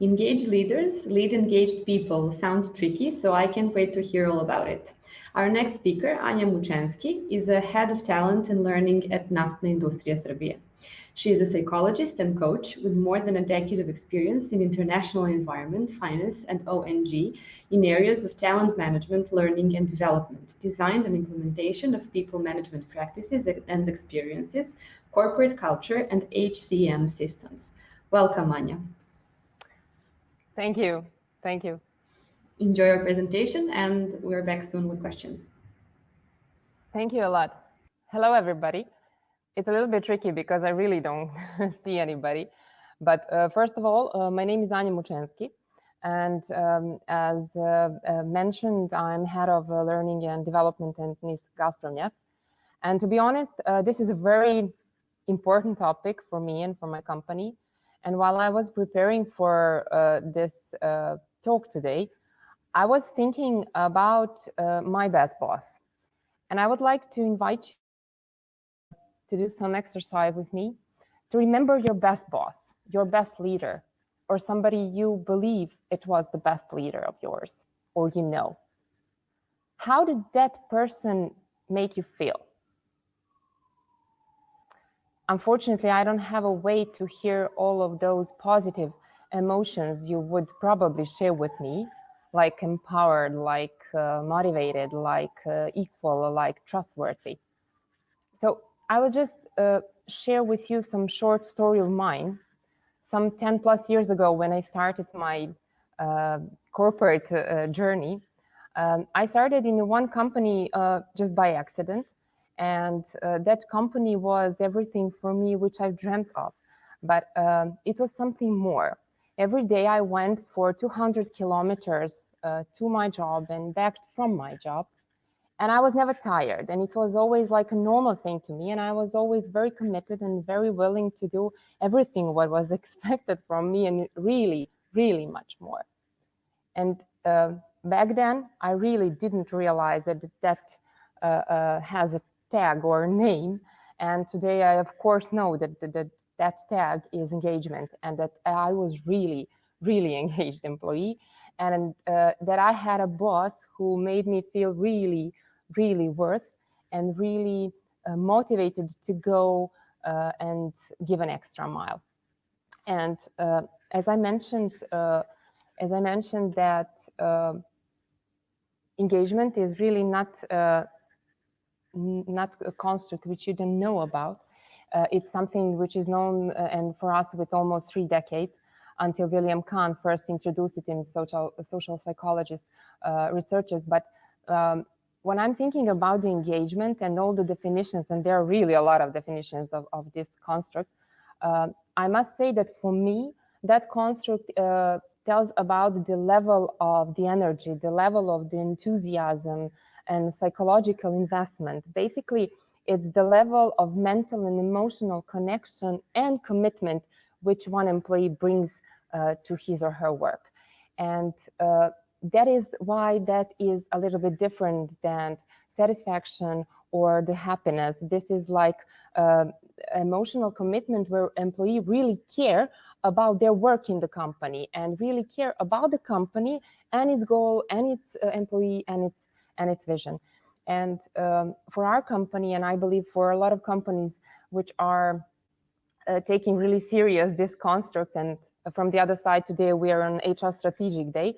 Engaged leaders lead engaged people. Sounds tricky, so I can't wait to hear all about it. Our next speaker, Anja Mucenski, is a head of talent and learning at Naftna Industrija Srbije. She is a psychologist and coach with more than a decade of experience in international environment, finance, and ONG in areas of talent management, learning, and development, design and implementation of people management practices and experiences, corporate culture, and HCM systems. Welcome, Anja. Thank you. Thank you. Enjoy your presentation, and we're back soon with questions. Thank you a lot. Hello, everybody. It's a little bit tricky because I really don't see anybody. But first of all, my name is Anja Mucenski. And as mentioned, I'm head of learning and development at NIS Gazpromneft. And to be honest, this is a very important topic for me and for my company. And while I was preparing for this talk today, I was thinking about my best boss. And I would like to invite you to do some exercise with me to remember your best boss, your best leader, or somebody you believe it was the best leader of yours, or you know. How did that person make you feel? Unfortunately, I don't have a way to hear all of those positive emotions you would probably share with me, like empowered, like motivated, like equal, like trustworthy. So I will just share with you some short story of mine. Some 10 plus years ago, when I started my corporate journey, I started in one company just by accident. And that company was everything for me, which I dreamt of. But it was something more. Every day I went for 200 kilometers to my job and back from my job. And I was never tired. And it was always like a normal thing to me. And I was always very committed and very willing to do everything what was expected from me, and really, really much more. And back then, I really didn't realize that that has a tag or a name. And today I, of course, know that tag is engagement, and that I was really, really engaged employee, and that I had a boss who made me feel really, really worth and really motivated to go and give an extra mile. And as I mentioned that engagement is really not a construct which you don't know about. It's something which is known, and for us, with almost 3 decades, until William Kahn first introduced it in social psychologist researches. But when I'm thinking about the engagement and all the definitions, and there are really a lot of definitions of this construct, I must say that for me, that construct tells about the level of the energy, the level of the enthusiasm and psychological investment. Basically, it's the level of mental and emotional connection and commitment which one employee brings to his or her work. And that is why that is a little bit different than satisfaction or the happiness. This is like emotional commitment where employee really care about their work in the company and really care about the company and its goal and its employee and its vision. And for our company, and I believe for a lot of companies which are taking really serious this construct, and from the other side today we are on HR Strategic Day,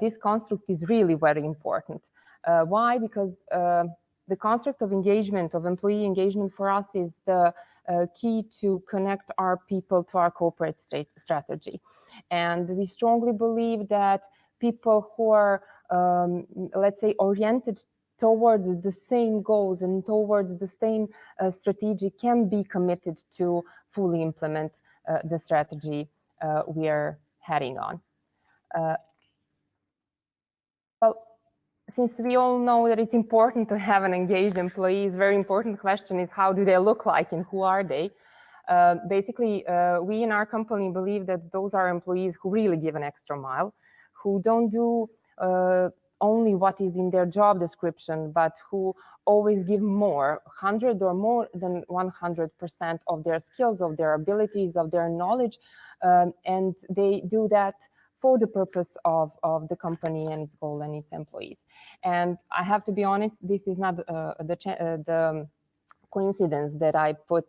this construct is really very important. Why? Because the construct of engagement, of employee engagement, for us is the key to connect our people to our corporate strategy. And we strongly believe that people who are, let's say, oriented towards the same goals and towards the same strategy can be committed to fully implement the strategy we are heading on. Well, since we all know that it's important to have an engaged employee, a very important question is how do they look like and who are they? Basically, we in our company believe that those are employees who really give an extra mile, who don't do only what is in their job description, but who always give more, 100 or more than 100% of their skills, of their abilities, of their knowledge, and they do that for the purpose of the company and its goal and its employees. And I have to be honest, this is not the coincidence that I put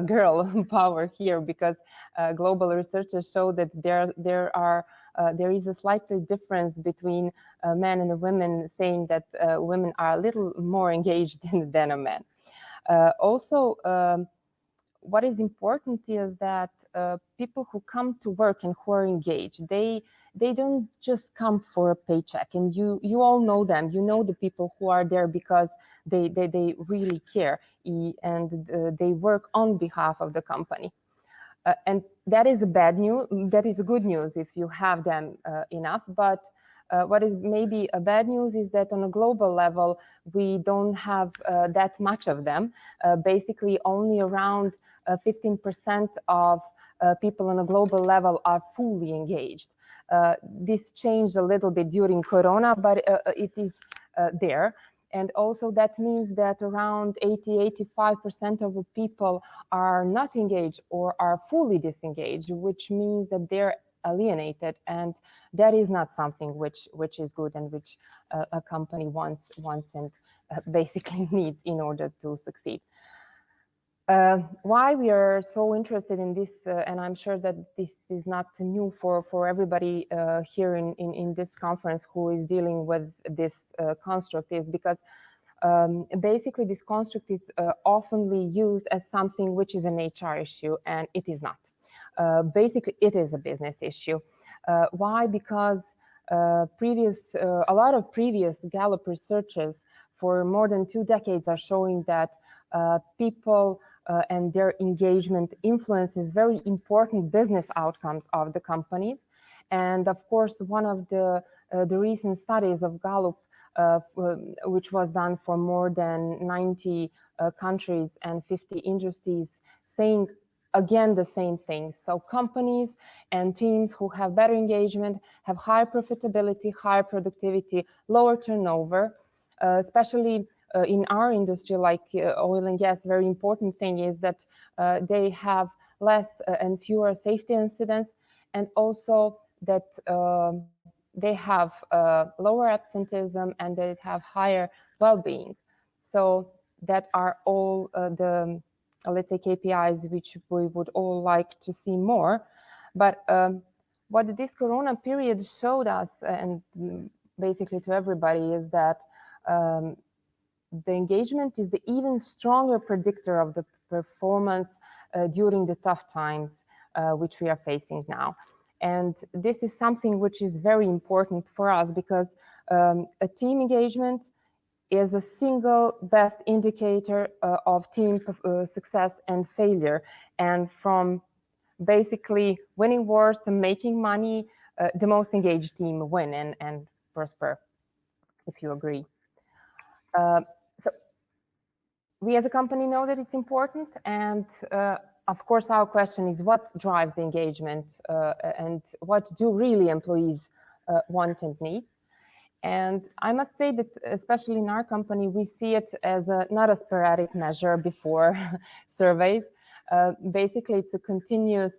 girl power here, because global researchers show that there is a slightly difference between men and women, saying that women are a little more engaged than a man. Also, what is important is that people who come to work and who are engaged, they don't just come for a paycheck. And you all know them. You know the people who are there because they really care, and they work on behalf of the company. And that is a bad news. That is a good news if you have them enough. But what is maybe a bad news is that on a global level, we don't have that much of them. Basically, only around 15% of people on a global level are fully engaged. This changed a little bit during Corona, but it is there. And also that means that around 80–85% of the people are not engaged or are fully disengaged, which means that they're alienated, and that is not something which is good and which a company wants and basically needs in order to succeed. Why we are so interested in this, and I'm sure that this is not new for everybody here in this conference who is dealing with this construct, is because basically this construct is oftenly used as something which is an HR issue, and it is not. Basically, it is a business issue. Why? Because a lot of previous Gallup researches for more than 2 decades are showing that people and their engagement influences very important business outcomes of the companies. And of course, one of the recent studies of Gallup, which was done for more than 90 countries and 50 industries, saying again the same thing. So companies and teams who have better engagement have higher profitability, higher productivity, lower turnover, especially in our industry, like oil and gas. Very important thing is that they have less and fewer safety incidents, and also that they have lower absenteeism and they have higher well-being. So that are all the, let's say, KPIs which we would all like to see more. But what this Corona period showed us, and basically to everybody, is that the engagement is the even stronger predictor of the performance during the tough times which we are facing now. And this is something which is very important for us, because a team engagement is a single best indicator of team success and failure. And from basically winning wars to making money, the most engaged team win and prosper, if you agree. So we as a company know that it's important, and of course our question is what drives the engagement and what do really employees want and need. And I must say that especially in our company, we see it as not a sporadic measure before surveys. Basically, it's a continuous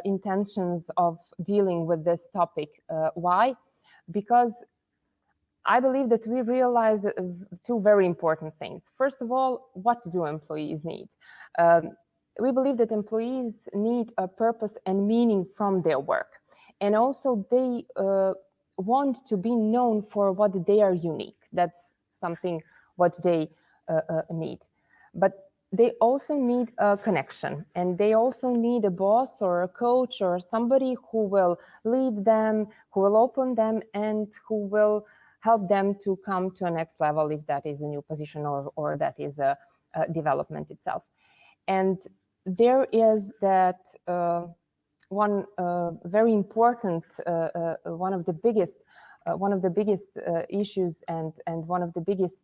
intentions of dealing with this topic. Why? Because I believe that we realized 2 very important things. First of all, what do employees need? We believe that employees need a purpose and meaning from their work. And also they want to be known for what they are unique. That's something what they need. But they also need a connection, and they also need a boss or a coach or somebody who will lead them, who will open them, and who will help them to come to a next level, if that is a new position or that is a development itself. And there is that one very important, one of the biggest issues and one of the biggest,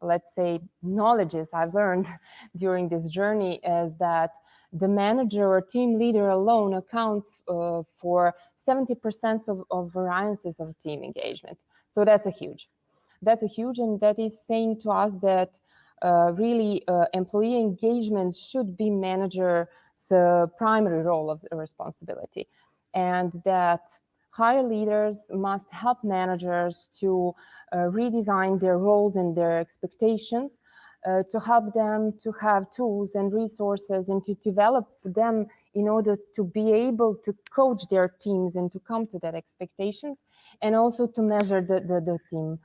let's say, knowledges I've learned during this journey is that the manager or team leader alone accounts for 70% of variances of team engagement. So that's a huge, and that is saying to us that really employee engagement should be manager's primary role of responsibility, and that higher leaders must help managers to redesign their roles and their expectations, to help them to have tools and resources and to develop them in order to be able to coach their teams and to come to that expectations, and also to measure the team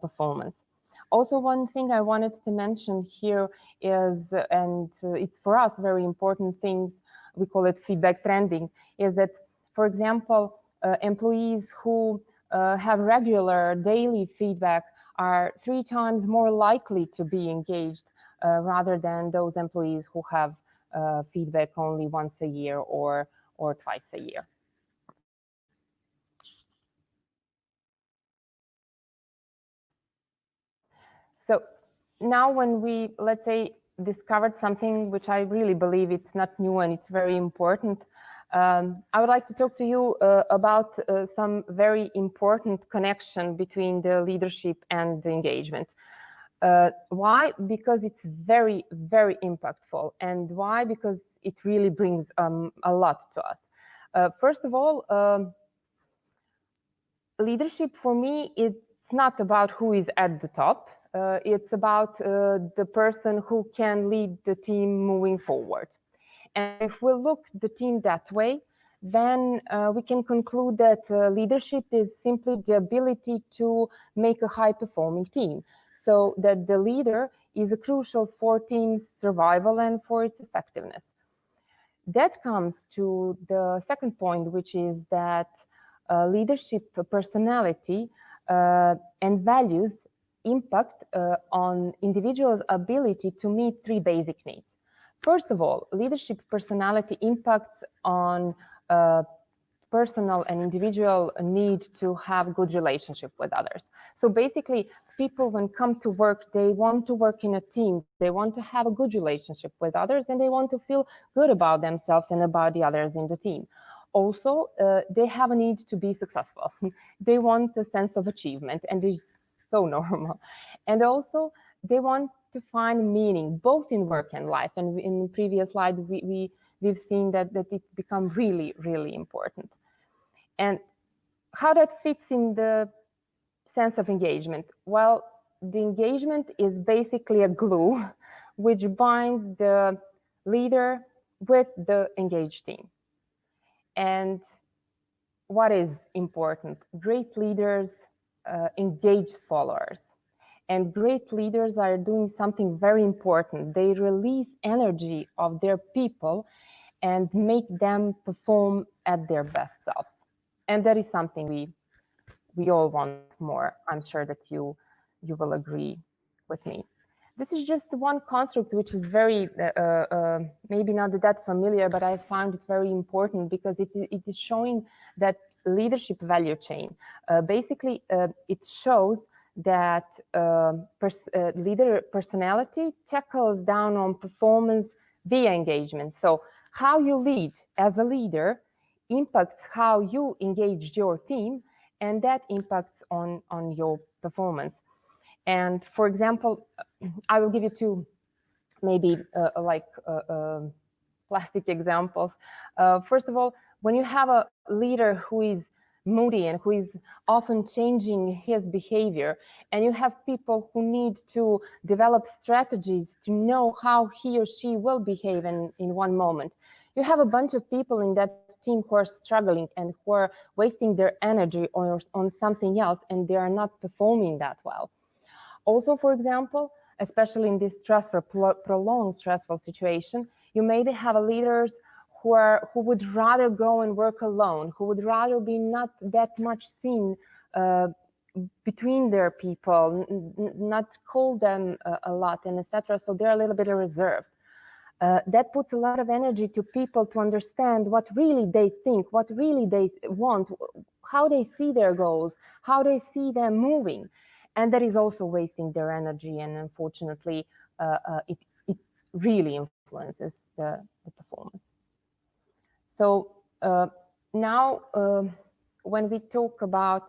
performance. Also, one thing I wanted to mention here is, and it's for us very important things, we call it feedback trending, is that, for example, employees who have regular daily feedback are 3 times more likely to be engaged rather than those employees who have feedback only once a year or twice a year. So now when we, let's say, discovered something which I really believe it's not new and it's very important, I would like to talk to you about some very important connection between the leadership and the engagement. Why? Because it's very, very impactful. And why? Because it really brings a lot to us. First of all, leadership for me, it's not about who is at the top. It's about the person who can lead the team moving forward. And if we look the team that way, then we can conclude that leadership is simply the ability to make a high-performing team, so that the leader is crucial for team's survival and for its effectiveness. That comes to the second point, which is that leadership personality and values impact on individuals' ability to meet 3 basic needs. First of all, leadership personality impacts on personal and individual need to have good relationship with others. So basically, people when come to work, they want to work in a team, they want to have a good relationship with others, and they want to feel good about themselves and about the others in the team. Also, they have a need to be successful. They want a sense of achievement, and it's so normal. And also, they want to find meaning both in work and life. And in the previous slide, we've seen that it becomes really, really important. And how that fits in the sense of engagement? Well, the engagement is basically a glue which binds the leader with the engaged team. And what is important? Great leaders engage followers. And great leaders are doing something very important. They release energy of their people and make them perform at their best selves. And that is something we all want more. I'm sure that you will agree with me. This is just one construct which is very, maybe not that familiar, but I found it very important because it is showing that leadership value chain. Basically, it shows that leader personality tackles down on performance via engagement. So how you lead as a leader impacts how you engage your team, and that impacts on your performance. And for example, I will give you 2 maybe plastic examples. First of all, when you have a leader who is moody and who is often changing his behavior, and you have people who need to develop strategies to know how he or she will behave in one moment, you have a bunch of people in that team who are struggling and who are wasting their energy on something else, and they are not performing that well. Also, for example, especially in this stressful, prolonged stressful situation, you maybe have leaders who would rather go and work alone, who would rather be not that much seen between their people, not call them a lot, and etc. So they're a little bit reserved. That puts a lot of energy to people to understand what really they think, what really they want, how they see their goals, how they see them moving. And that is also wasting their energy, and unfortunately, it really influences the performance. So now, when we talk about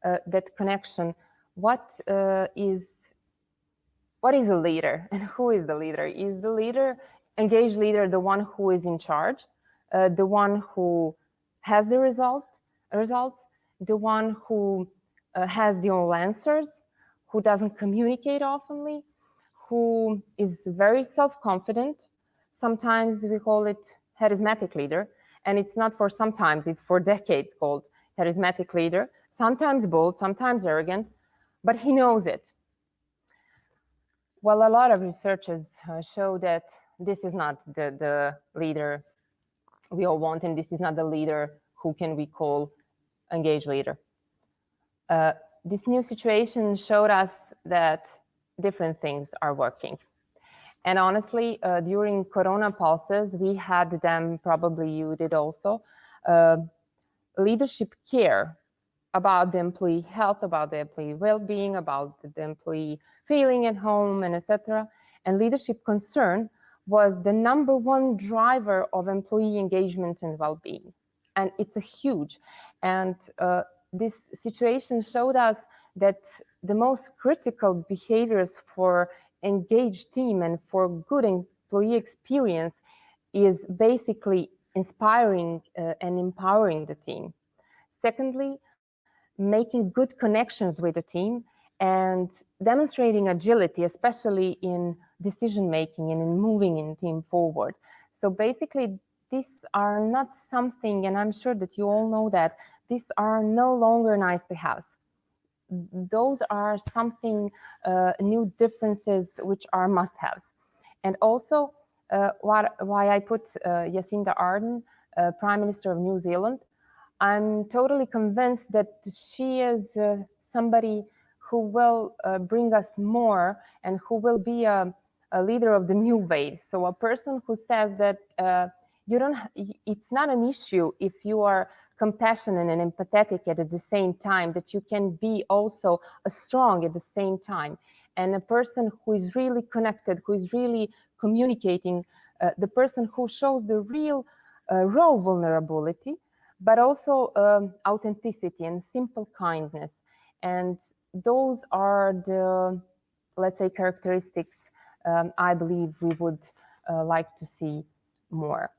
that connection. What is a leader, and who is the leader? Is the leader, engaged leader, the one who is in charge, the one who has the results, the one who has the all answers, who doesn't communicate oftenly, who is very self-confident? Sometimes we call it charismatic leader, and it's not for sometimes, it's for decades called charismatic leader, sometimes bold, sometimes arrogant, but he knows it. Well, a lot of researchers show that this is not the leader we all want, and this is not the leader who can we call engaged leader. This new situation showed us that different things are working. And honestly, during Corona pulses, we had them, probably you did also, leadership care about the employee health, about the employee well-being, about the employee feeling at home, and etc. And leadership concern was the #1 driver of employee engagement and well-being. And it's a huge. And this situation showed us that the most critical behaviors for engaged team and for good employee experience is basically inspiring and empowering the team. Secondly, making good connections with the team and demonstrating agility, especially in decision making and in moving in team forward. So basically, these are not something, and I'm sure that you all know that, these are no longer nice to have. Those are something, new differences which are must-haves. And also, why I put Jacinda Ardern, Prime Minister of New Zealand, I'm totally convinced that she is somebody who will bring us more and who will be a leader of the new wave. So a person who says that it's not an issue if you are compassionate and empathetic at the same time, that you can be also strong at the same time. And a person who is really connected, who is really communicating, the person who shows the real raw vulnerability, but also authenticity and simple kindness. And those are the, let's say, characteristics I believe we would like to see more.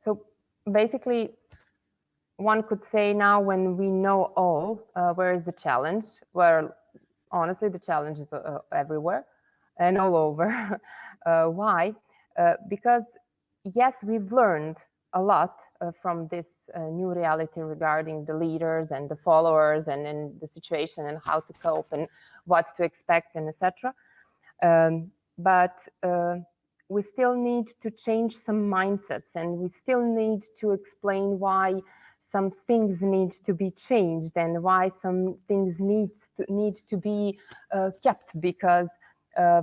So basically, one could say now, when we know all, where is the challenge? Well, honestly, the challenge is everywhere and all over. Why? Because yes, we've learned a lot from this new reality regarding the leaders and the followers and the situation and how to cope and what to expect and etc. But we still need to change some mindsets, and we still need to explain why some things need to be changed and why some things need to be kept. Because,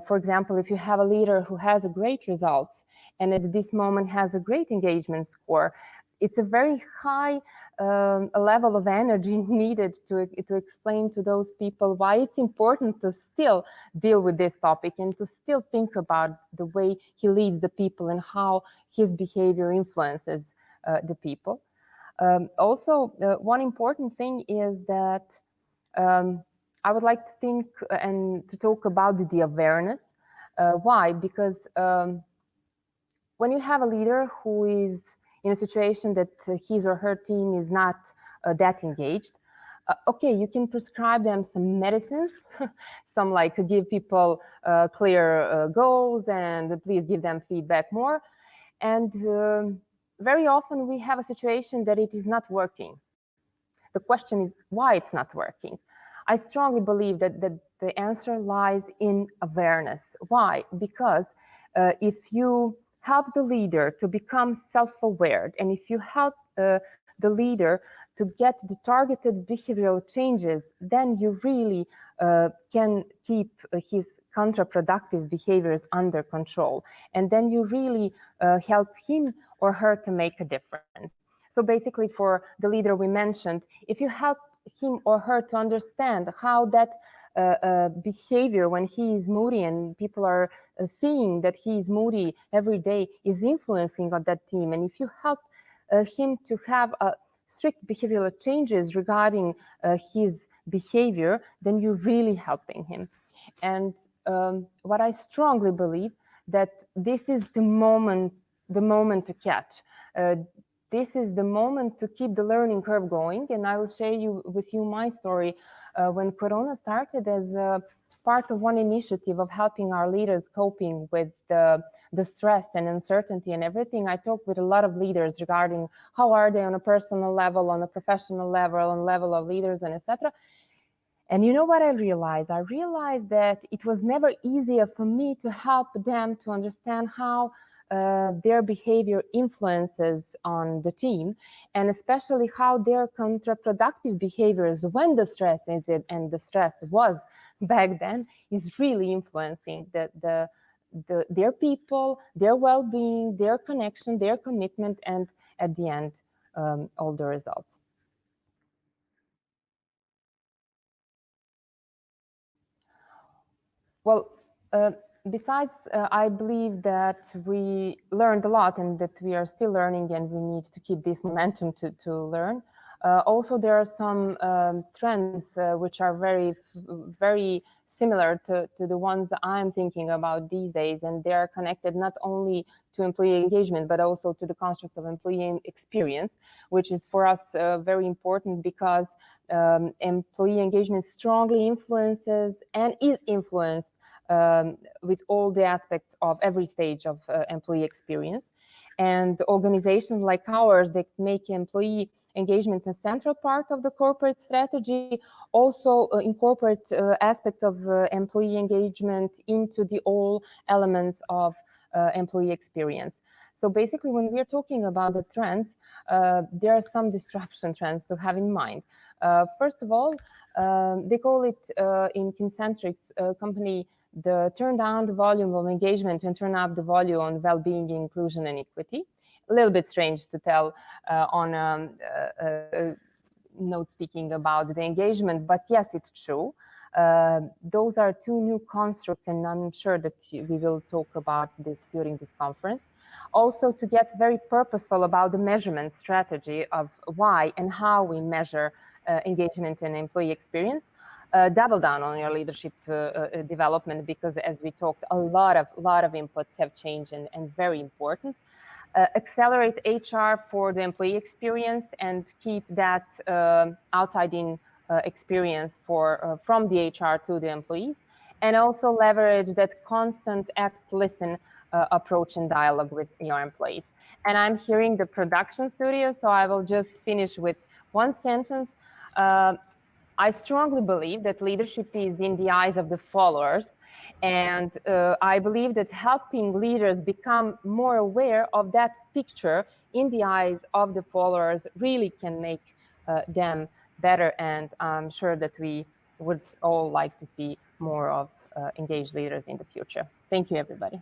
for example, if you have a leader who has a great results and at this moment has a great engagement score, it's a very high level of energy needed to explain to those people why it's important to still deal with this topic and to still think about the way he leads the people and how his behavior influences the people. Also, one important thing is that I would like to think and to talk about the awareness. Why? Because when you have a leader who is in a situation that his or her team is not that engaged, okay, you can prescribe them some medicines, some like give people clear goals and please give them feedback more. And very often we have a situation that it is not working. The question is why it's not working. I strongly believe that the answer lies in awareness. Why? Because if you help the leader to become self-aware, and if you help the leader to get the targeted behavioral changes, then you really can keep his counterproductive behaviors under control. And then you really help him or her to make a difference. So basically, for the leader we mentioned, if you help him or her to understand how that behavior when he is moody and people are seeing that he is moody every day is influencing on that team, and if you help him to have a strict behavioral changes regarding his behavior, then you're really helping him. And what I strongly believe, that this is the moment to catch. This is the moment to keep the learning curve going. And I will share with you my story. When Corona started, as part of one initiative of helping our leaders coping with the stress and uncertainty and everything, I talked with a lot of leaders regarding how are they on a personal level, on a professional level, on level of leaders, and etc. And you know what I realized? I realized that it was never easier for me to help them to understand how their behavior influences on the team, and especially how their counterproductive behaviors when the stress is it, and the stress was back then, is really influencing their people, their well-being, their connection, their commitment, and at the end, all the results. Well, besides, I believe that we learned a lot and that we are still learning, and we need to keep this momentum to learn. Also, there are some trends which are very similar to the ones I'm thinking about these days, and they are connected not only to employee engagement, but also to the construct of employee experience, which is for us very important, because employee engagement strongly influences and is influenced with all the aspects of every stage of employee experience. And organizations like ours that make employee engagement a central part of the corporate strategy also incorporate aspects of employee engagement into the all elements of employee experience. So basically, when we're talking about the trends, there are some disruption trends to have in mind. First of all, they call it in Kincentric's company the turn down the volume of engagement and turn up the volume on well-being, inclusion, and equity. A little bit strange to tell on note speaking about the engagement, but yes, it's true. Those are two new constructs, and I'm sure that we will talk about this during this conference. Also, to get very purposeful about the measurement strategy of why and how we measure engagement and employee experience. Double down on your leadership development, because as we talked, a lot of inputs have changed and very important. Accelerate HR for the employee experience and keep that outside-in experience for from the HR to the employees, and also leverage that constant act, listen approach and dialogue with your employees. And I'm hearing the production studio, so I will just finish with one sentence. I strongly believe that leadership is in the eyes of the followers. And I believe that helping leaders become more aware of that picture in the eyes of the followers really can make them better. And I'm sure that we would all like to see more of engaged leaders in the future. Thank you, everybody.